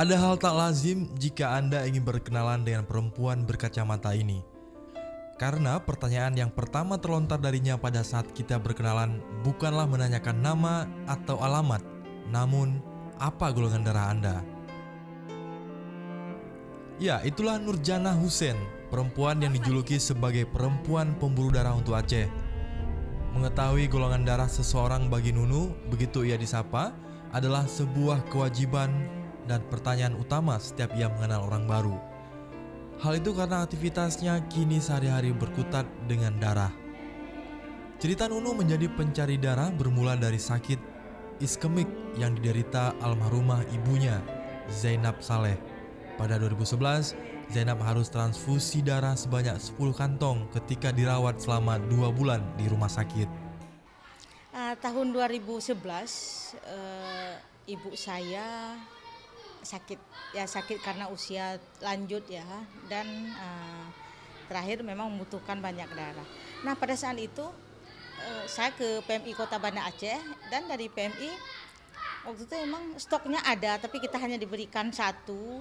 Ada hal tak lazim jika Anda ingin berkenalan dengan perempuan berkacamata ini. Karena pertanyaan yang pertama terlontar darinya pada saat kita berkenalan bukanlah menanyakan nama atau alamat, namun apa golongan darah Anda. Ya, itulah Nurjana Hussein, perempuan yang dijuluki sebagai perempuan pemburu darah untuk Aceh. Mengetahui golongan darah seseorang bagi Nunu, begitu ia disapa, adalah sebuah kewajiban dan pertanyaan utama setiap ia mengenal orang baru. Hal itu karena aktivitasnya kini sehari-hari berkutat dengan darah. Cerita Nunu menjadi pencari darah bermula dari sakit iskemik yang diderita almarhumah ibunya, Zainab Saleh. Pada 2011, Zainab harus transfusi darah sebanyak 10 kantong ketika dirawat selama 2 bulan di rumah sakit. Tahun 2011 ibu saya sakit karena usia lanjut ya, dan terakhir memang membutuhkan banyak darah. Nah, pada saat itu saya ke PMI Kota Banda Aceh, dan dari PMI waktu itu memang stoknya ada, tapi kita hanya diberikan satu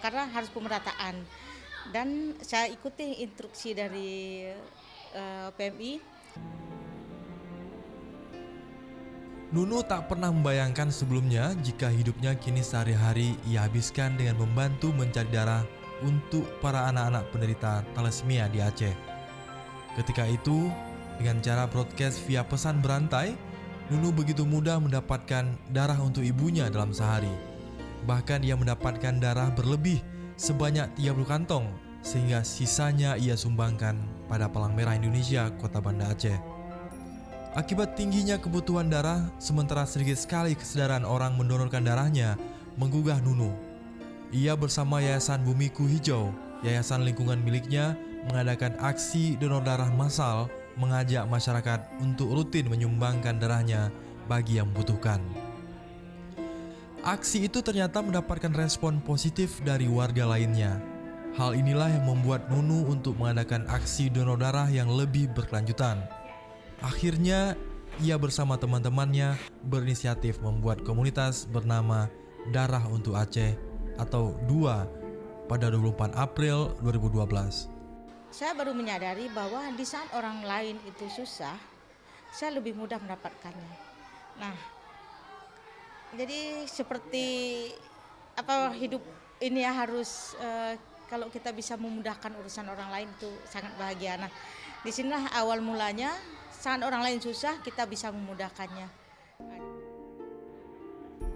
karena harus pemerataan. Dan saya ikuti instruksi dari PMI. Nunu tak pernah membayangkan sebelumnya jika hidupnya kini sehari-hari ia habiskan dengan membantu mencari darah untuk para anak-anak penderita thalassemia di Aceh. Ketika itu, dengan cara broadcast via pesan berantai, Nunu begitu mudah mendapatkan darah untuk ibunya dalam sehari. Bahkan ia mendapatkan darah berlebih sebanyak 30 kantong, sehingga sisanya ia sumbangkan pada Palang Merah Indonesia Kota Banda Aceh. Akibat tingginya kebutuhan darah, sementara sedikit sekali kesadaran orang mendonorkan darahnya, menggugah Nunu. Ia bersama Yayasan Bumiku Hijau, yayasan lingkungan miliknya, mengadakan aksi donor darah massal, mengajak masyarakat untuk rutin menyumbangkan darahnya bagi yang membutuhkan. Aksi itu ternyata mendapatkan respon positif dari warga lainnya. Hal inilah yang membuat Nunu untuk mengadakan aksi donor darah yang lebih berkelanjutan. Akhirnya, ia bersama teman-temannya berinisiatif membuat komunitas bernama Darah untuk Aceh atau DUA pada 24 April 2012. Saya baru menyadari bahwa di saat orang lain itu susah, saya lebih mudah mendapatkannya. Nah, jadi seperti hidup ini ya, harus kalau kita bisa memudahkan urusan orang lain itu sangat bahagia. Nah, disinilah awal mulanya, saat orang lain susah kita bisa memudahkannya.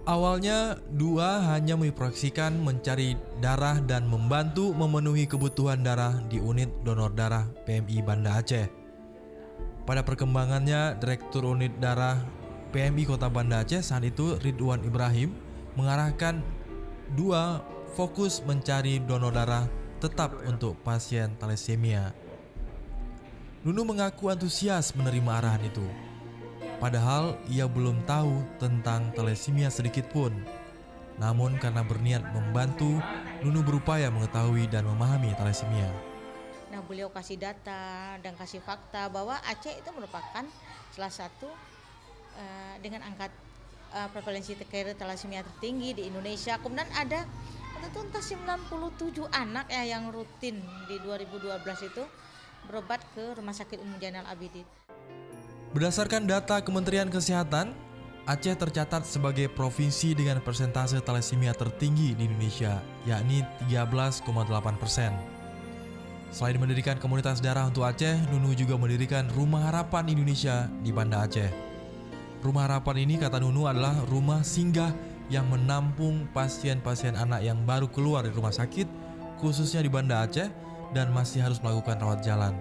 Awalnya, DUA hanya memproyeksikan mencari darah dan membantu memenuhi kebutuhan darah di unit donor darah PMI Banda Aceh. Pada perkembangannya, Direktur Unit Darah PMI Kota Banda Aceh saat itu, Ridwan Ibrahim, mengarahkan DUA fokus mencari donor darah tetap untuk pasien thalassemia. Nunu mengaku antusias menerima arahan itu. Padahal ia belum tahu tentang thalassemia sedikit pun. Namun karena berniat membantu, Nunu berupaya mengetahui dan memahami thalassemia. Nah, beliau kasih data dan kasih fakta bahwa Aceh itu merupakan salah satu dengan angka prevalensi thalassemia tertinggi di Indonesia. Kemudian ada entah 97 anak ya yang rutin di 2012 itu berobat ke Rumah Sakit Umum Zainal Abidin. Berdasarkan data Kementerian Kesehatan, Aceh tercatat sebagai provinsi dengan persentase thalassemia tertinggi di Indonesia, yakni 13,8%. Selain mendirikan komunitas darah untuk Aceh, Nunu juga mendirikan Rumah Harapan Indonesia di Banda Aceh. Rumah Harapan ini, kata Nunu, adalah rumah singgah yang menampung pasien-pasien anak yang baru keluar dari rumah sakit, khususnya di Banda Aceh, dan masih harus melakukan rawat jalan.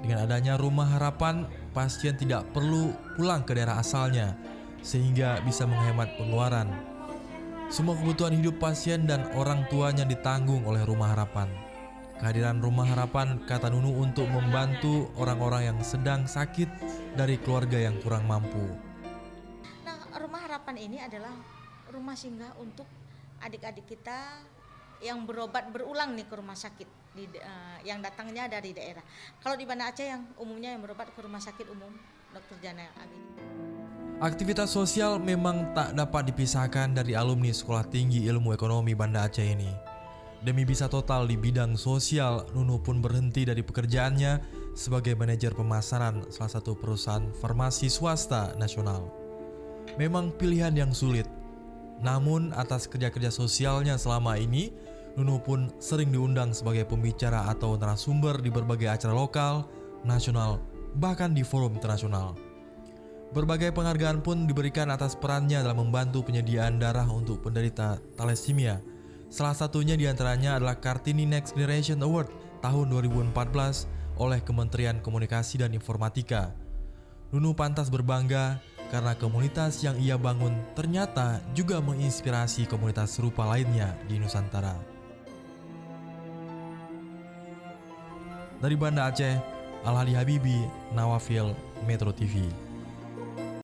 Dengan adanya Rumah Harapan, pasien tidak perlu pulang ke daerah asalnya, sehingga bisa menghemat pengeluaran. Semua kebutuhan hidup pasien dan orang tuanya ditanggung oleh Rumah Harapan. Kehadiran Rumah Harapan, kata Nunu, untuk membantu orang-orang yang sedang sakit dari keluarga yang kurang mampu. Nah, Rumah Harapan ini adalah rumah singgah untuk adik-adik kita yang berobat berulang nih ke rumah sakit yang datangnya dari daerah. Kalau di Banda Aceh yang umumnya yang berobat ke Rumah Sakit Umum Dr. Zainal Abidin. Aktivitas sosial memang tak dapat dipisahkan dari alumni Sekolah Tinggi Ilmu Ekonomi Banda Aceh ini. Demi bisa total di bidang sosial, Nunu pun berhenti dari pekerjaannya sebagai manajer pemasaran salah satu perusahaan farmasi swasta nasional. Memang pilihan yang sulit, namun atas kerja-kerja sosialnya selama ini, Nunu pun sering diundang sebagai pembicara atau narasumber di berbagai acara lokal, nasional, bahkan di forum internasional. Berbagai penghargaan pun diberikan atas perannya dalam membantu penyediaan darah untuk penderita thalassemia. Salah satunya diantaranya adalah Kartini Next Generation Award tahun 2014 oleh Kementerian Komunikasi dan Informatika. Nunu pantas berbangga karena komunitas yang ia bangun ternyata juga menginspirasi komunitas serupa lainnya di Nusantara. Dari Banda Aceh, Al Hadi Habibi, Nawafil, Metro TV.